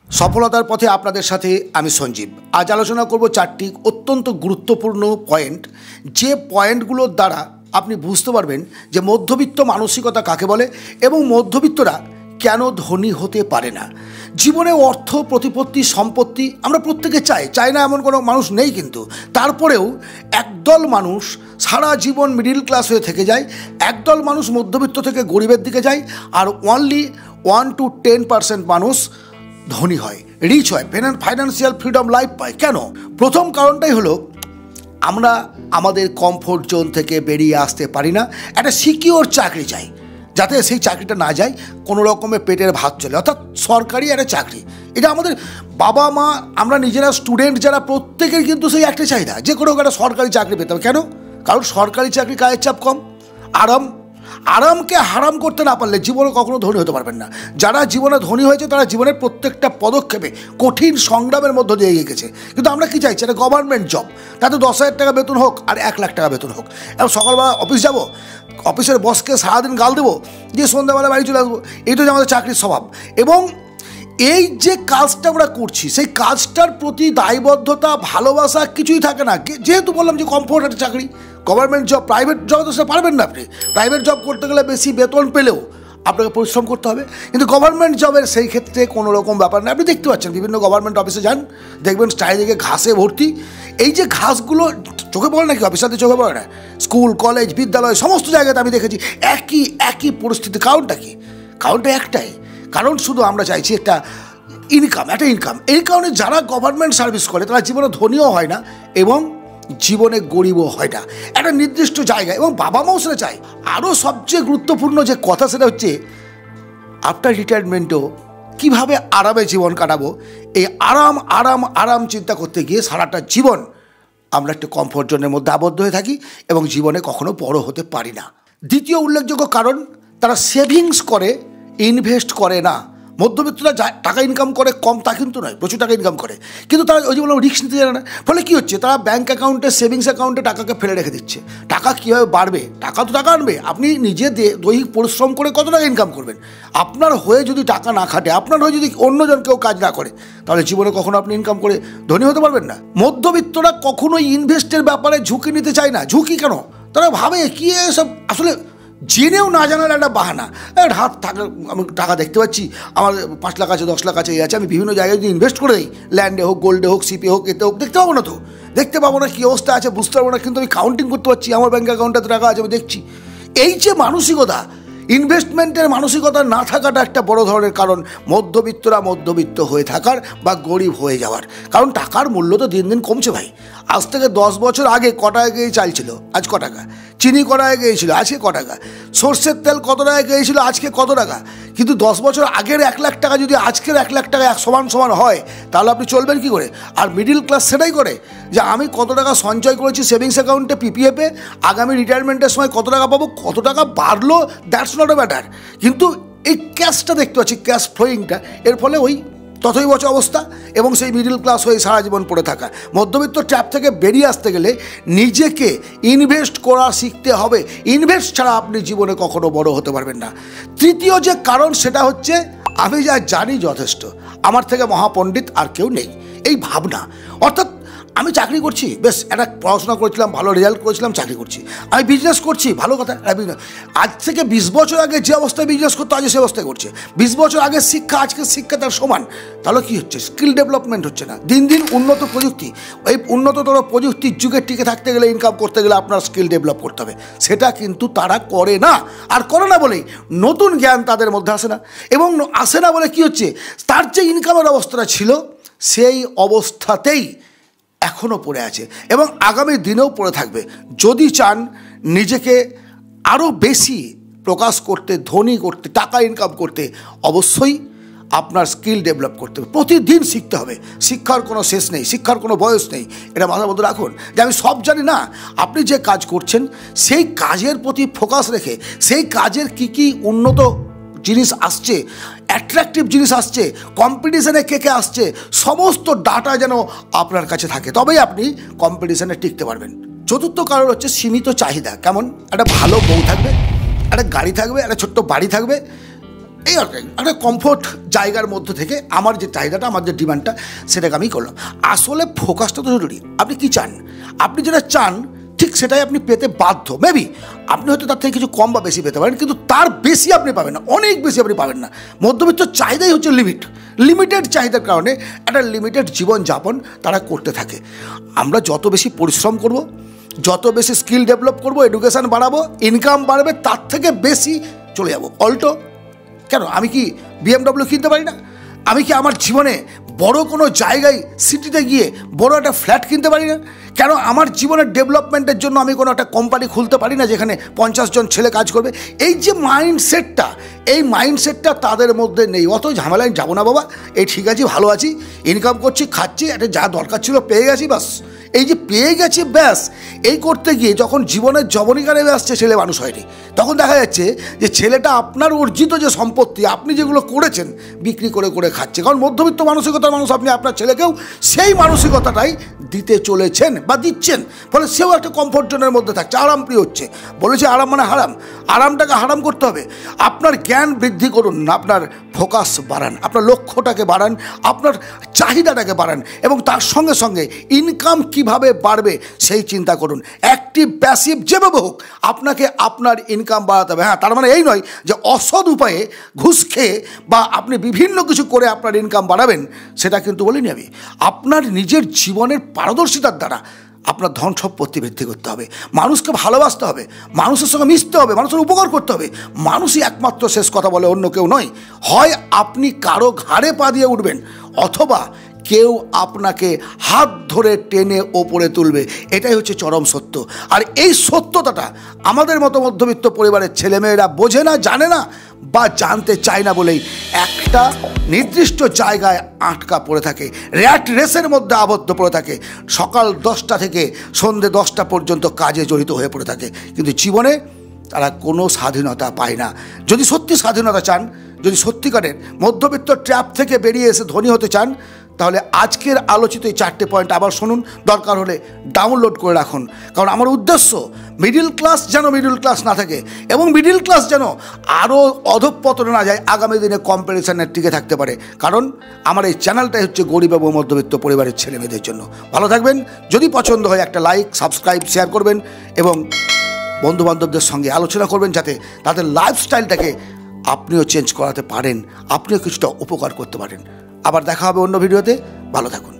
সফলতার পথে আপনাদের সাথে আমি সঞ্জীব। আজ আলোচনা করব চারটি অত্যন্ত গুরুত্বপূর্ণ পয়েন্ট, যে পয়েন্টগুলোর দ্বারা আপনি বুঝতে পারবেন যে মধ্যবিত্ত মানসিকতা কাকে বলে এবং মধ্যবিত্তরা কেন ধনী হতে পারে না। জীবনে অর্থ, প্রতিপত্তি, সম্পত্তি আমরা প্রত্যেকে চাই না এমন কোনো মানুষ নেই, কিন্তু তারপরেও একদল মানুষ সারা জীবন মিডিল ক্লাস হয়ে থেকে যায়, একদল মানুষ মধ্যবিত্ত থেকে গরিবের দিকে যায়, আর অনলি 1 to 10% মানুষ ধনী হয়, রিচ হয়, ফাইন্যান্সিয়াল ফ্রিডম লাইফ পায়। কেন? প্রথম কারণটাই হলো আমরা আমাদের কমফোর্ট জোন থেকে বেরিয়ে আসতে পারি না। একটা সিকিওর চাকরি চাই, যাতে সেই চাকরিটা না যায় কোনো রকমের পেটের ভাত চলে, অর্থাৎ সরকারি একটা চাকরি। এটা আমাদের বাবা মা, আমরা নিজেরা স্টুডেন্ট যারা, প্রত্যেকের কিন্তু সেই একটা চাহিদা যে কোনো একটা সরকারি চাকরি পেতে হবে। কেন? কারণ সরকারি চাকরি কাজের চাপ কম, আরামকে হারাম করতে না পারলে জীবনে কখনো ধনী হতে পারবেন না। যারা জীবনে ধনী হয়েছে তারা জীবনের প্রত্যেকটা পদক্ষেপে কঠিন সংগ্রামের মধ্য দিয়ে এগিয়ে গেছে। কিন্তু আমরা কি চাইছি? একটা গভর্নমেন্ট জব, তাতে 10,000 টাকা বেতন হোক আর 1 লাখ টাকা বেতন হোক। এবং সকালবেলা অফিস যাব, অফিসের বসকে সারাদিন গাল দেবো, দিয়ে সন্ধ্যাবেলা বাড়ি চলে আসবো। এইটা যে আমাদের চাকরির স্বভাব। এবং এই যে কাজটা আমরা করছি, সেই কাজটার প্রতি দায়বদ্ধতা, ভালোবাসা কিছুই থাকে না। যেহেতু বললাম যে কমফোর্ট একটা চাকরি, গভর্নমেন্ট জব, প্রাইভেট জব তো সেটা পারবেন না আপনি। প্রাইভেট জব করতে গেলে বেশি বেতন পেলেও আপনাকে পরিশ্রম করতে হবে, কিন্তু গভর্নমেন্ট জবের সেই ক্ষেত্রে কোনো রকম ব্যাপার না। আপনি দেখতে পাচ্ছেন বিভিন্ন গভর্নমেন্ট অফিসে যান, দেখবেন চারিদিকে ঘাসে ভর্তি। এই যে ঘাসগুলো চোখে পড়ে নাকি? অফিসারদের চোখে পড়ে না? স্কুল, কলেজ, বিদ্যালয় সমস্ত জায়গাতে আমি দেখেছি একই পরিস্থিতি। কারণটা কি? কারণটা একটাই, কারণ শুধু আমরা চাইছি একটা ইনকাম। এই কারণে যারা গভর্নমেন্ট সার্ভিস করে তারা জীবনে ধনীও হয় না এবং জীবনে গরিবও হয় না, একটা নির্দিষ্ট জায়গায়। এবং বাবা মাও সেটা চায়। আরও সবচেয়ে গুরুত্বপূর্ণ যে কথা, সেটা হচ্ছে আফটার রিটায়ারমেন্টও কীভাবে আরামে জীবন কাটাবো। এই আরাম চিন্তা করতে গিয়ে সারাটা জীবন আমরা একটা কমফোর্ট জোনের মধ্যে আবদ্ধ হয়ে থাকি এবং জীবনে কখনো বড় হতে পারি না। দ্বিতীয় উল্লেখযোগ্য কারণ, তারা সেভিংস করে, ইনভেস্ট করে না। মধ্যবিত্তরা টাকা ইনকাম করে কম তা কিন্তু নয়, প্রচুর টাকা ইনকাম করে, কিন্তু তারা ওই যে বললাম রিস্ক নিতে জানে না। ফলে কী হচ্ছে? তারা ব্যাঙ্ক অ্যাকাউন্টে, সেভিংস অ্যাকাউন্টে টাকাকে ফেলে রেখে দিচ্ছে। টাকা কীভাবে বাড়বে? টাকা তো টাকা আনবে। আপনি নিজে দৈহিক পরিশ্রম করে কত টাকা ইনকাম করবেন? আপনার হয়ে যদি টাকা না খাটে, আপনার হয়ে যদি অন্যজন কেউ কাজ না করে, তাহলে জীবনে কখনো আপনি ইনকাম করে ধনী হতে পারবেন না। মধ্যবিত্তরা কখনোই ইনভেস্টের ব্যাপারে ঝুঁকি নিতে চায় না। ঝুঁকি কেন? তারা ভাবে কি এসব আসলে জেনেও না জানার একটা বাহানা। হাত থাকা, আমি টাকা দেখতে পাচ্ছি, আমার 5 লাখ আছে, 10 লাখ আছে, এই আছে, আমি বিভিন্ন জায়গায় যদি ইনভেস্ট করে দিই, ল্যান্ডে হোক, গোল্ডে হোক, সিপে হোক, এতে হোক, দেখতে পাবো না তো, দেখতে পাবো না কী অবস্থা আছে, বুঝতে পারবো না, কিন্তু আমি কাউন্টিং করতে পারছি, আমার ব্যাঙ্ক অ্যাকাউন্টে টাকা আছে, আমি দেখছি। এই যে মানসিকতা, ইনভেস্টমেন্টের মানসিকতা না থাকাটা একটা বড় ধরনের কারণ মধ্যবিত্তরা মধ্যবিত্ত হয়ে থাকার বা গরিব হয়ে যাওয়ার। কারণ টাকার মূল্য তো দিন দিন কমছে ভাই। আজ থেকে 10 বছর আগে ক টাকা কেজি চাল ছিল, আজ ক টাকা? চিনি ক টাকা গিয়েছিল, আজকে ক টাকা? সর্ষের তেল কত টাকা গিয়েছিল, আজকে কত টাকা? কিন্তু 10 বছর আগের 1 লাখ টাকা যদি আজকের 1 লাখ টাকা সমান হয়, তাহলে আপনি চলবেন কী করে? আর মিডিল ক্লাস সেটাই করে যে আমি কত টাকা সঞ্চয় করেছি সেভিংস অ্যাকাউন্টে, পিপিএফে, আগামী রিটায়ারমেন্টের সময় কত টাকা পাবো, কত টাকা বাড়লো, দ্যাটস নট এ ম্যাটার। কিন্তু এই ক্যাশটা দেখতে পাচ্ছি, ক্যাশ ফ্লোয়িংটা, এর ফলে ওই ততই বছর অবস্থা এবং সেই মিডিল ক্লাস হয়ে সারা জীবন পড়ে থাকা। মধ্যবিত্ত ট্র্যাপ থেকে বেরিয়ে আসতে গেলে নিজেকে ইনভেস্ট করা শিখতে হবে। ইনভেস্ট ছাড়া আপনি জীবনে কখনো বড় হতে পারবেন না। তৃতীয় যে কারণ, সেটা হচ্ছে আমি যা জানি যথেষ্ট, আমার থেকে মহাপণ্ডিত আর কেউ নেই, এই ভাবনা। অর্থাৎ আমি চাকরি করছি, বেশ একটা পড়াশোনা করেছিলাম, ভালো রেজাল্ট করেছিলাম, চাকরি করছি। আমি বিজনেস করছি, ভালো কথা। আজ থেকে 20 বছর আগে যে অবস্থায় বিজনেস করতে, আজ সে অবস্থায় করছে। 20 বছর আগের শিক্ষা আজকের শিক্ষা তার সমান। তাহলে কী হচ্ছে? স্কিল ডেভেলপমেন্ট হচ্ছে না। দিন দিন উন্নত প্রযুক্তি, এই উন্নততর প্রযুক্তির যুগে টিকে থাকতে গেলে, ইনকাম করতে গেলে আপনার স্কিল ডেভেলপ করতে হবে। সেটা কিন্তু তারা করে না। আর করে না বলেই নতুন জ্ঞান তাদের মধ্যে আসে না। এবং আসে না বলে কী হচ্ছে? তার যে ইনকামের অবস্থাটা ছিল, সেই অবস্থাতেই এখনও পড়ে আছে এবং আগামী দিনেও পড়ে থাকবে। যদি চান নিজেকে আরও বেশি প্রকাশ করতে, ধনী করতে, টাকা ইনকাম করতে, অবশ্যই আপনার স্কিল ডেভেলপ করতে হবে। প্রতিদিন শিখতে হবে। শিক্ষার কোনো শেষ নেই, শিক্ষার কোনো বয়স নেই। এটা মাথার মধ্যে রাখুন যে আমি সব জানি না। আপনি যে কাজ করছেন সেই কাজের প্রতি ফোকাস রেখে, সেই কাজের কী উন্নত জিনিস আসছে, অ্যাট্রাকটিভ জিনিস আসছে, কম্পিটিশানে কে আসছে, সমস্ত ডাটা যেন আপনার কাছে থাকে, তবেই আপনি কম্পিটিশানে টিকতে পারবেন। চতুর্থ কারণ হচ্ছে সীমিত চাহিদা। কেমন? একটা ভালো বউ থাকবে, একটা গাড়ি থাকবে, একটা ছোট্ট বাড়ি থাকবে, এই একটা কমফোর্ট জায়গার মধ্যে থেকে আমার যে চাহিদাটা, আমার যে ডিমান্ডটা, সেটাকে আমি করলাম। আসলে ফোকাসটা তো জরুরি। আপনি কি চান? আপনি যেটা চান ঠিক সেটাই আপনি পেতে বাধ্য। মেবি আপনি হয়তো তার থেকে কিছু কম বা বেশি পেতে পারেন, কিন্তু তার বেশি আপনি পাবেন না, অনেক বেশি আপনি পাবেন না। মধ্যবিত্ত চাহিদাই হচ্ছে লিমিটেড চাহিদার কারণে একটা লিমিটেড জীবনযাপন তারা করতে থাকে। আমরা যত বেশি পরিশ্রম করব, যত বেশি স্কিল ডেভেলপ করব, এডুকেশান বাড়াবো, ইনকাম বাড়বে, তার থেকে বেশি চলে যাব অল্টো। কেন আমি কি BMW কিনতে পারি না? আমি কি আমার জীবনে বড় কোনো জায়গায় সিটিতে গিয়ে বড় একটা ফ্ল্যাট কিনতে পারি না? কেন আমার জীবনের ডেভেলপমেন্টের জন্য আমি কোনো একটা কোম্পানি খুলতে পারি না যেখানে 50 জন ছেলে কাজ করবে? এই যে মাইন্ডসেটটা, এই মাইন্ডসেটটা তাদের মধ্যে নেই। অত ঝামেলায় যাবো না বাবা, এই ঠিক আছে, ভালো আছি, ইনকাম করছি, খাচ্ছি, একটা যা দরকার ছিল পেয়ে গেছি, বাস। এই যে পেয়ে গেছি ব্যাস, এই করতে গিয়ে যখন জীবনের জবনিকা নেমে আসছে, ছেলে মানুষ হয়নি। তখন দেখা যাচ্ছে যে ছেলেটা আপনার অর্জিত যে সম্পত্তি, আপনি যেগুলো করেছেন, বিক্রি করে করে খাচ্ছে। কারণ মধ্যবিত্ত মানসিকতার মানুষ, আপনি আপনার ছেলেকেও সেই মানসিকতাটাই দিতে চলেছেন বা দিচ্ছেন। ফলে সেও একটা কমফোর্ট জোনের মধ্যে থাকছে, আরামপ্রিয় হচ্ছে। বলেছে আরাম মানে হারাম, আরামটাকে হারাম করতে হবে। আপনার জ্ঞান বৃদ্ধি করুন, আপনার ফোকাস বাড়ান, আপনার লক্ষ্যটাকে বাড়ান, আপনার চাহিদাটাকে বাড়ান, এবং তার সঙ্গে সঙ্গে ইনকাম কিভাবে বাড়বে সেই চিন্তা করুন। অ্যাক্টিভ প্যাসিভ যেভাবে হোক আপনাকে আপনার ইনকাম বাড়াতে হবে। হ্যাঁ, তার মানে এই নয় যে অসৎ উপায়ে ঘুষ খেয়ে বা আপনি বিভিন্ন কিছু করে আপনার ইনকাম বাড়াবেন, সেটা কিন্তু বলিনি আমি। আপনার নিজের জীবনের পারদর্শিতার দ্বারা আপনার ধন সম্পত্তি বৃদ্ধি করতে হবে, মানুষকে ভালোবাসতে হবে, মানুষের সঙ্গে মিশতে হবে, মানুষের উপকার করতে হবে। মানুষই একমাত্র শেষ কথা বলে, অন্য কেউ নয়। হয় আপনি কারো ঘাড়ে পা দিয়ে উঠবেন, অথবা কেউ আপনাকে হাত ধরে টেনে ওপরে তুলবে। এটাই হচ্ছে চরম সত্য। আর এই সত্যতাটা আমাদের মতো মধ্যবিত্ত পরিবারের ছেলেমেয়েরা বোঝে না, জানে না, বা জানতে চায় না বলেই একটা নির্দিষ্ট জায়গায় আটকা পড়ে থাকে, র্যাট রেসের মধ্যে আবদ্ধ পড়ে থাকে। সকাল 10টা থেকে সন্ধ্যে 10টা পর্যন্ত কাজে জড়িত হয়ে পড়ে থাকে, কিন্তু জীবনে তারা কোনো স্বাধীনতা পায় না। যদি সত্যি স্বাধীনতা চান, যদি সত্যিকারের মধ্যবিত্ত ট্র্যাপ থেকে বেরিয়ে এসে ধনী হতে চান, তাহলে আজকের আলোচিত এই 4টে পয়েন্ট আবার শুনুন, দরকার হলে ডাউনলোড করে রাখুন। কারণ আমার উদ্দেশ্য মিডিল ক্লাস যেন মিডিল ক্লাস না থাকে, এবং মিডিল ক্লাস যেন আরও অধঃপতনে না যায়, আগামী দিনে কম্পিটিশনের টিকে থাকতে পারে। কারণ আমার এই চ্যানেলটাই হচ্ছে গরিব এবং মধ্যবিত্ত পরিবারের ছেলেমেয়েদের জন্য। ভালো থাকবেন। যদি পছন্দ হয় একটা লাইক, সাবস্ক্রাইব, শেয়ার করবেন, এবং বন্ধুবান্ধবদের সঙ্গে আলোচনা করবেন, যাতে তাদের লাইফস্টাইলটাকে আপনিও চেঞ্জ করাতে পারেন, আপনিও কিছুটা উপকার করতে পারেন। আবার দেখা হবে অন্য ভিডিওতে। ভালো থাকুন।